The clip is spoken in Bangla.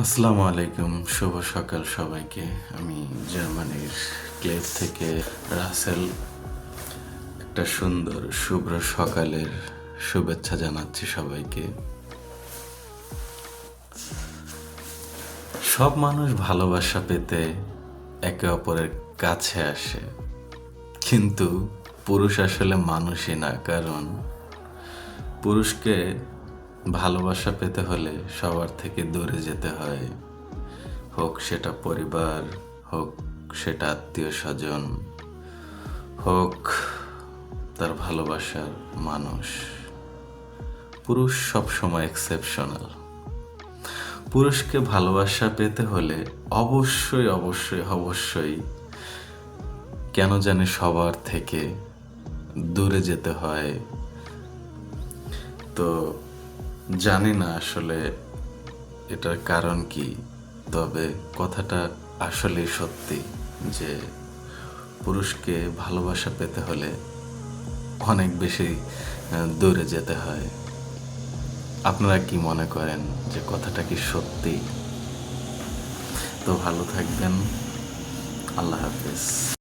আসসালামু আলাইকুম, শুভ সকাল সবাইকে। আমি জার্মানির ক্লেভ থেকে রাসেল একটা সুন্দর শুভ্র সকালের শুভেচ্ছা জানাচ্ছি সবাইকে। সব মানুষ ভালোবাসা পেতে একে অপরের কাছে আসে, কিন্তু পুরুষ আসলে মানুষই না। কারণ পুরুষকে ভালোবাসা পেতে হলে সবার থেকে দূরে যেতে হয়, হোক সেটা পরিবার, হোক সেটা আত্মীয় স্বজন, হোক তার ভালোবাসার মানুষ। পুরুষ সবসময় এক্সেপশনাল। পুরুষকে ভালোবাসা পেতে হলে অবশ্যই অবশ্যই অবশ্যই কেন জানি সবার থেকে দূরে যেতে হয়। তো জানি না আসলে এটার কারণ কি, তবে কথাটা আসলেই সত্যি যে পুরুষকে ভালোবাসা পেতে হলে অনেক বেশি দূরে যেতে হয়। আপনারা কি মনে করেন যে কথাটা কি সত্যি? তো ভালো থাকবেন। আল্লাহ হাফেজ।